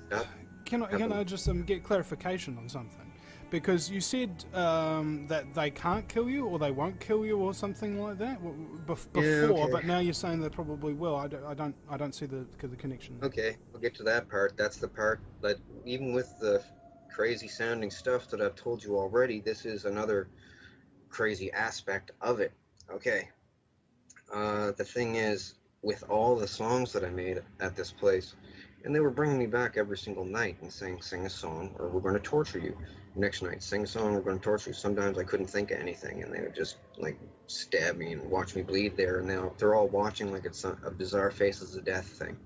That Can I just get clarification on something? Because you said that they can't kill you or they won't kill you or something like that before, okay. But now you're saying they probably will. I don't see the connection. Okay, we'll get to that part. That's the part that, even with the crazy sounding stuff that I've told you already, this is another crazy aspect of it. Okay. The thing is, with all the songs that I made at this place, and they were bringing me back every single night and saying, sing a song or we're going to torture you. Next night, sing a song, we're going to torture you. Sometimes I couldn't think of anything, and they would just like stab me and watch me bleed there. And now they're all watching like it's a bizarre Faces of Death thing.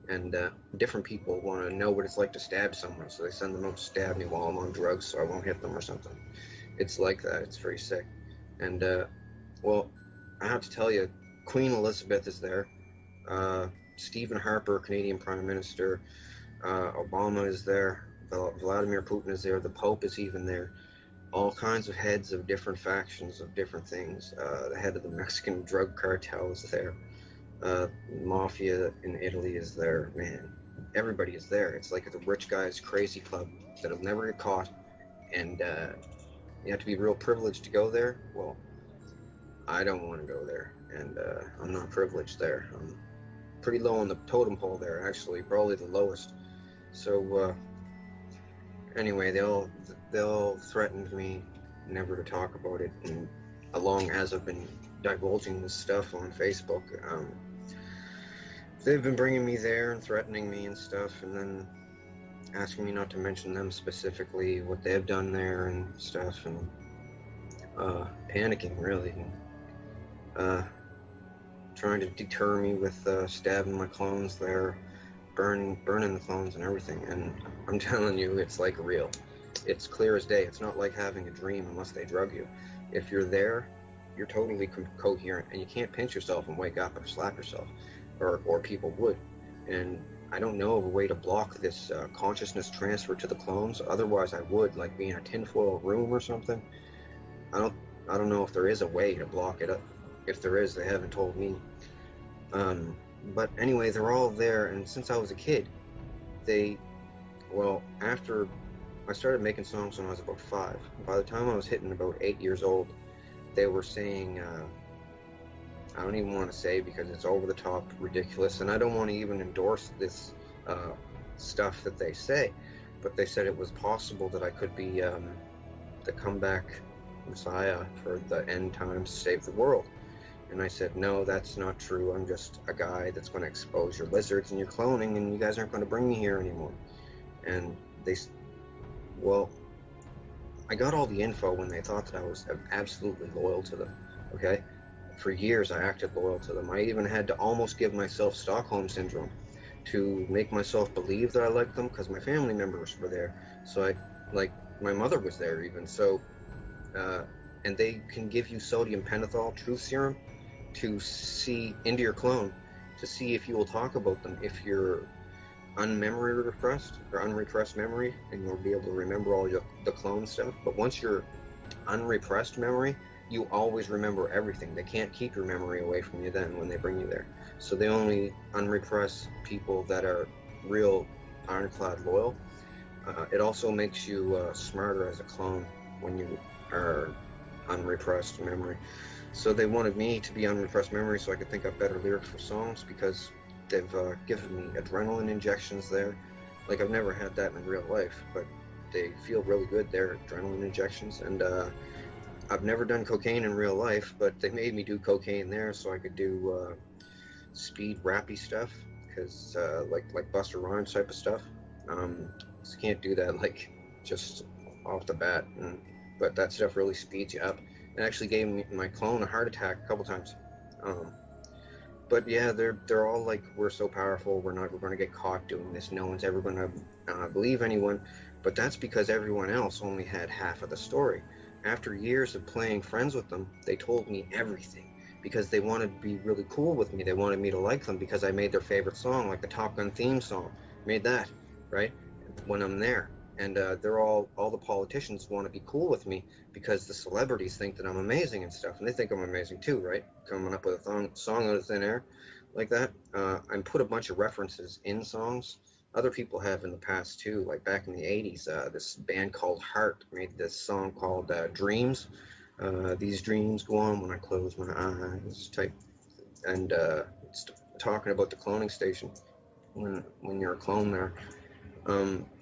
And different people want to know what it's like to stab someone, so they send them out to stab me while I'm on drugs so I won't hit them or something. It's like that. It's very sick. And, well, I have to tell you, Queen Elizabeth is there. Stephen Harper, Canadian Prime Minister. Obama is there. Vladimir Putin is there. The Pope is even there. All kinds of heads of different factions of different things. The head of the Mexican drug cartel is there. Mafia in Italy is there. Man, everybody is there. It's like the rich guy's crazy club that'll never get caught. And you have to be real privileged to go there. Well, I don't want to go there. And I'm not privileged there. I'm pretty low on the totem pole there, actually. Probably the lowest. So, anyway, they all threatened me never to talk about it, and along as I've been divulging this stuff on Facebook, they've been bringing me there and threatening me and stuff, and then asking me not to mention them specifically, what they've done there and stuff, and panicking really, and trying to deter me with stabbing my clones there, burning the clones and everything. And I'm telling you, it's like real. It's clear as day. It's not like having a dream unless they drug you. If you're there, you're totally coherent, and you can't pinch yourself and wake up or slap yourself, or people would. And I don't know of a way to block this consciousness transfer to the clones. Otherwise, I would, like, be in a tinfoil room or something. I don't know if there is a way to block it up. If there is, they haven't told me. But anyway, they're all there, and since I was a kid, after I started making songs when I was about 5, by the time I was hitting about 8 years old, they were saying, I don't even want to say because it's over the top ridiculous, and I don't want to even endorse this stuff that they say, but they said it was possible that I could be the comeback Messiah for the end times to save the world. And I said, no, that's not true. I'm just a guy that's going to expose your lizards and your cloning, and you guys aren't going to bring me here anymore. And I got all the info when they thought that I was absolutely loyal to them, okay? For years, I acted loyal to them. I even had to almost give myself Stockholm Syndrome to make myself believe that I liked them, because my family members were there. So my mother was there even. So, and they can give you sodium pentothal truth serum to see into your clone, to see if you will talk about them, if you're unmemory repressed or unrepressed memory, and you'll be able to remember all the clone stuff. But once you're unrepressed memory, you always remember everything. They can't keep your memory away from you then when they bring you there. So they only unrepress people that are real ironclad loyal. It also makes you smarter as a clone when you are unrepressed memory. So they wanted me to be unrepressed memory so I could think up better lyrics for songs, because they've given me adrenaline injections there. Like, I've never had that in real life, but they feel really good. They're adrenaline injections. And I've never done cocaine in real life, but they made me do cocaine there so I could do speed rappy stuff, because like Busta Rhymes type of stuff. Just can't do that like just off the bat, but that stuff really speeds you up. It actually gave my clone a heart attack a couple times. But yeah, they're all like, we're so powerful, we're going to get caught doing this, no one's ever going to believe anyone. But that's because everyone else only had half of the story. After years of playing friends with them, they told me everything, because they wanted to be really cool with me. They wanted me to like them because I made their favorite song, like the Top Gun theme song. Made that, right? when I'm there. And all the politicians want to be cool with me because the celebrities think that I'm amazing and stuff, and they think I'm amazing too, right? Coming up with a song out of thin air like that. I put a bunch of references in songs. Other people have in the past too, like back in the 80s. This band called Heart made this song called Dreams. These dreams go on when I close my eyes type. And it's talking about the cloning station when you're a clone there.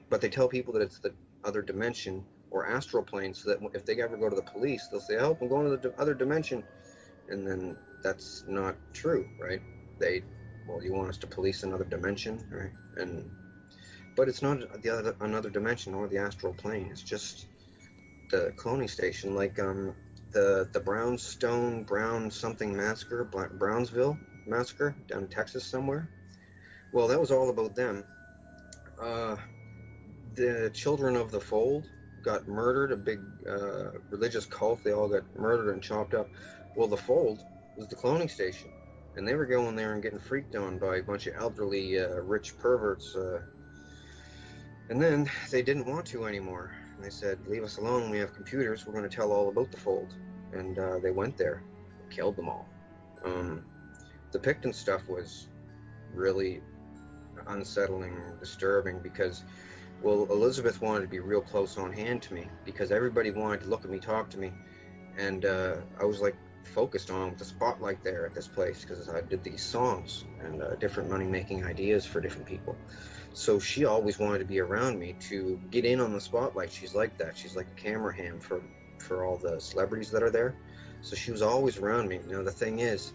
But they tell people that it's the other dimension or astral plane, so that if they ever go to the police, they'll say, "Help, I'm going to the other dimension," and then that's not true, right? You want us to police another dimension, right? But it's not another dimension or the astral plane. It's just the cloning station, like the Brown something massacre, Brownsville massacre down in Texas somewhere. Well, that was all about them. The children of the Fold got murdered, a big religious cult. They all got murdered and chopped up. Well, the Fold was the cloning station, and they were going there and getting freaked on by a bunch of elderly, rich perverts. And then they didn't want to anymore. And they said, "Leave us alone. We have computers. We're going to tell all about the Fold." And they went there, killed them all. The Picton stuff was really unsettling, disturbing, because, well, Elizabeth wanted to be real close on hand to me because everybody wanted to look at me, talk to me, and I was like focused on the spotlight there at this place because I did these songs and different money-making ideas for different people. So she always wanted to be around me to get in on the spotlight. She's like that. She's like a camera hand for all the celebrities that are there. So she was always around me. Now the thing is,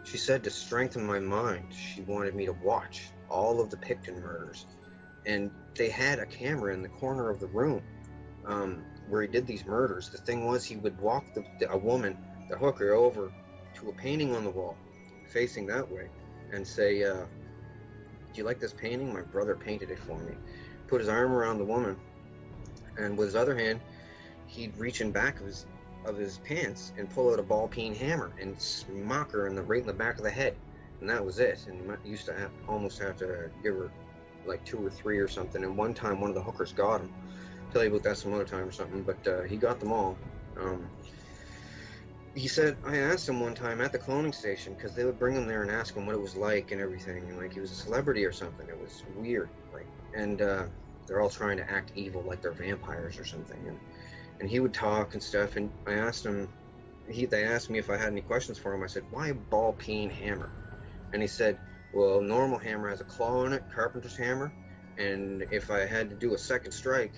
she said to strengthen my mind, she wanted me to watch all of the Picton murders. And they had a camera in the corner of the room where he did these murders. The thing was, he would walk a woman, the hooker, over to a painting on the wall, facing that way, and say, "Do you like this painting? My brother painted it for me." Put his arm around the woman, and with his other hand, he'd reach in back of his pants and pull out a ball-peen hammer and smack her right in the back of the head. And that was it. And he used to almost have to give her like 2 or 3 or something. And one time, one of the hookers got him. I'll tell you about that some other time or something. But he got them all. He said, I asked him one time at the cloning station, because they would bring him there and ask him what it was like and everything. And like he was a celebrity or something. It was weird. And they're all trying to act evil like they're vampires or something. And he would talk and stuff. And I asked him, they asked me if I had any questions for him. I said, "Why a ball-peen hammer?" And he said, "Well, normal hammer has a claw in it, carpenter's hammer, and if I had to do a second strike,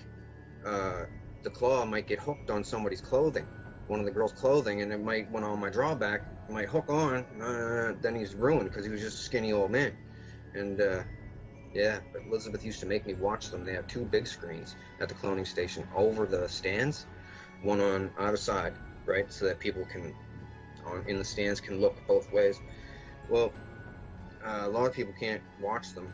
the claw might get hooked on somebody's clothing, one of the girls' clothing, and it might, when on my drawback, it might hook on, then he's ruined because he was just a skinny old man." And yeah, but Elizabeth used to make me watch them. They have 2 big screens at the cloning station over the stands, one on either side, right, so that people in the stands can look both ways. Well, a lot of people can't watch them.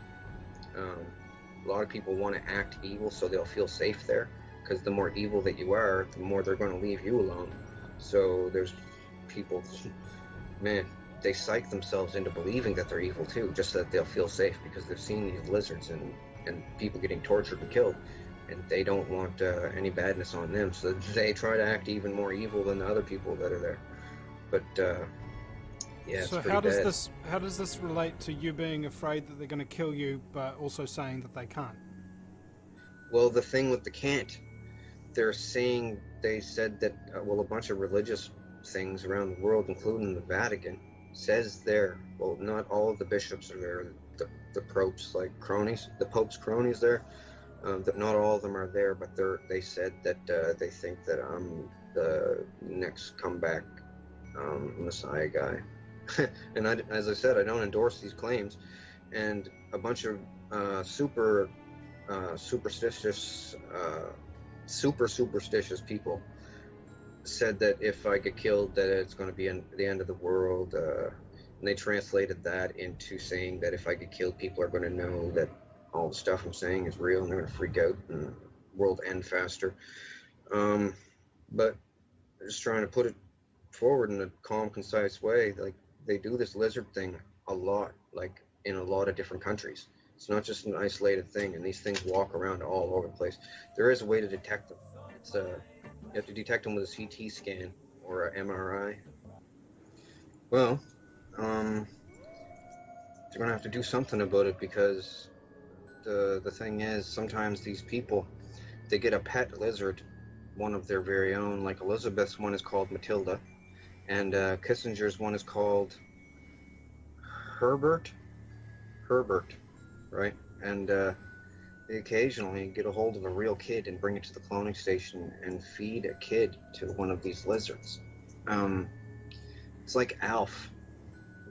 A lot of people want to act evil so they'll feel safe there, because the more evil that you are, the more they're going to leave you alone. So there's people, man, they psych themselves into believing that they're evil too, just so that they'll feel safe, because they've seen these lizards and people getting tortured and killed, and they don't want any badness on them, so they try to act even more evil than the other people that are there. But yeah, so how does this relate to you being afraid that they're going to kill you, but also saying that they can't? Well, the thing with the can't, they said that a bunch of religious things around the world, including the Vatican, says there. Well, not all of the bishops are there. The popes, like cronies, the Pope's cronies there. That not all of them are there, but they said that they think that I'm the next comeback Messiah guy. And as I said, I don't endorse these claims. And a bunch of super superstitious people said that if I get killed, that it's going to be the end of the world. And they translated that into saying that if I get killed, people are going to know that all the stuff I'm saying is real, and they're going to freak out and the world end faster. But just trying to put it forward in a calm, concise way. Like, they do this lizard thing a lot, like in a lot of different countries. It's not just an isolated thing, and these things walk around all over the place. There is a way to detect them. It's you have to detect them with a CT scan or an MRI. Well, they're gonna have to do something about it, because the thing is, sometimes these people, they get a pet lizard, one of their very own. Like Elizabeth's one is called Matilda, and Kissinger's one is called Herbert, right? And they occasionally get a hold of a real kid and bring it to the cloning station and feed a kid to one of these lizards. It's like Alf,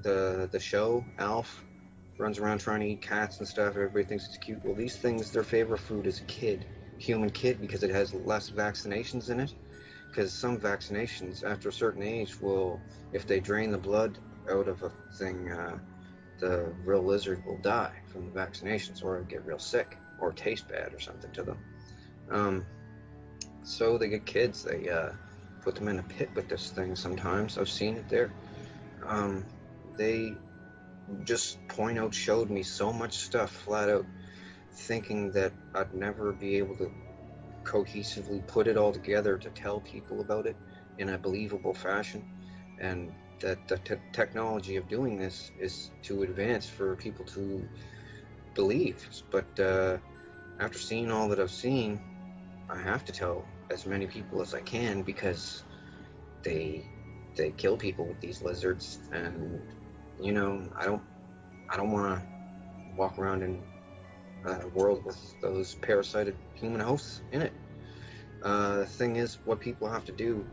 the show Alf, runs around trying to eat cats and stuff. Everybody thinks it's cute. Well, these things, their favorite food is human kid, because it has less vaccinations in it. Because some vaccinations, after a certain age, will, if they drain the blood out of a thing, the real lizard will die from the vaccinations, or get real sick, or taste bad or something to them. So they get kids, they put them in a pit with this thing sometimes. I've seen it there. They just showed me so much stuff flat out, thinking that I'd never be able to cohesively put it all together to tell people about it in a believable fashion, and that the technology of doing this is too advanced for people to believe. But after seeing all that I've seen, I have to tell as many people as I can, because they kill people with these lizards, and you know, I don't want to walk around in a world with those parasited human hosts in it. The thing is, what people have to do,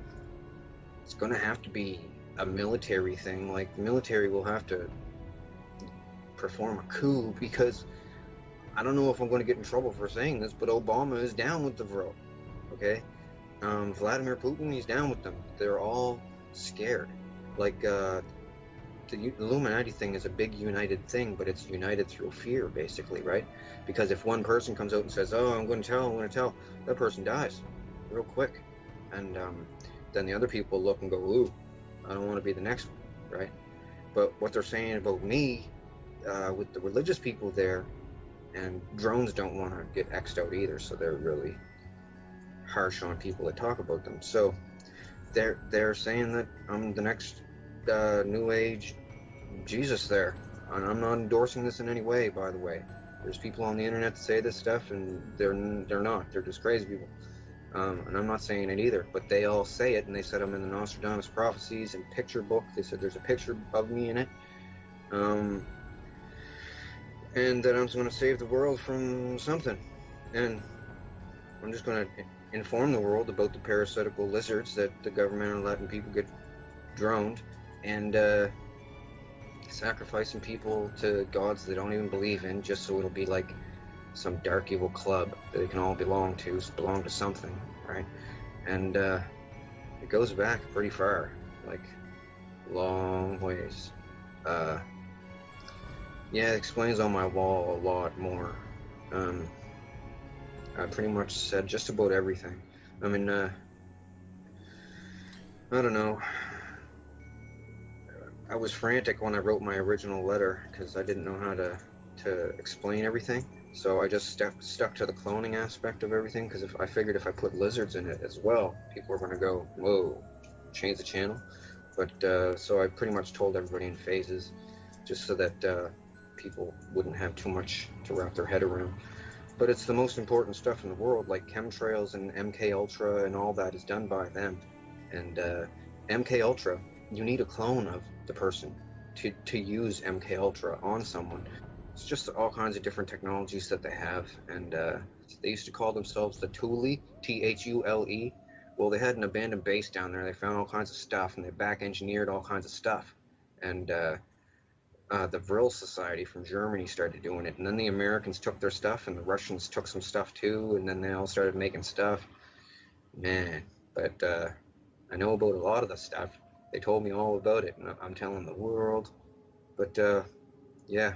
it's going to have to be a military thing. Like, the military will have to perform a coup, because I don't know if I'm going to get in trouble for saying this, but Obama is down with the Vril, okay? Vladimir Putin, he's down with them. They're all scared. Like, the Illuminati thing is a big united thing, but it's united through fear, basically, right? Because if one person comes out and says, oh, I'm going to tell, that person dies real quick. And then the other people look and go, ooh, I don't want to be the next one, right? But what they're saying about me, with the religious people there, and drones don't want to get X'd out either, so they're really harsh on people that talk about them. So they're saying that I'm the next New Age Jesus there, and I'm not endorsing this in any way, by the way. There's people on the internet that say this stuff, and they're not. They're just crazy people. And I'm not saying it either, but they all say it, and they said I'm in the Nostradamus Prophecies and picture book. They said there's a picture of me in it, and that I'm going to save the world from something. And I'm just going to inform the world about the parasitical lizards that the government are letting people get droned, and sacrificing people to gods they don't even believe in, just so it'll be like some dark evil club that they can all belong to something, right? And it goes back pretty far, like long ways. Yeah, it explains on my wall a lot more. I pretty much said just about everything. I mean, I don't know. I was frantic when I wrote my original letter, because I didn't know how to explain everything. So I just stuck to the cloning aspect of everything, because I figured if I put lizards in it as well, people were going to go, whoa, change the channel. But so I pretty much told everybody in phases, just so that people wouldn't have too much to wrap their head around. But it's the most important stuff in the world, like chemtrails and MK Ultra and all that is done by them. And MK Ultra, you need a clone of the person to use MK Ultra on someone. It's just all kinds of different technologies that they have, and they used to call themselves the Thule, Thule. Well, they had an abandoned base down there. They found all kinds of stuff, and they back-engineered all kinds of stuff. And the Vril Society from Germany started doing it, and then the Americans took their stuff, and the Russians took some stuff too, and then they all started making stuff. Man, but I know about a lot of the stuff. They told me all about it, and I'm telling the world. But yeah,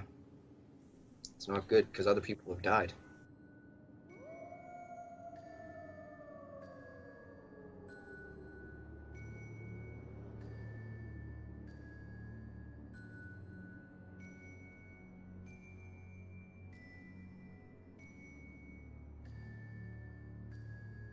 it's not good, because other people have died.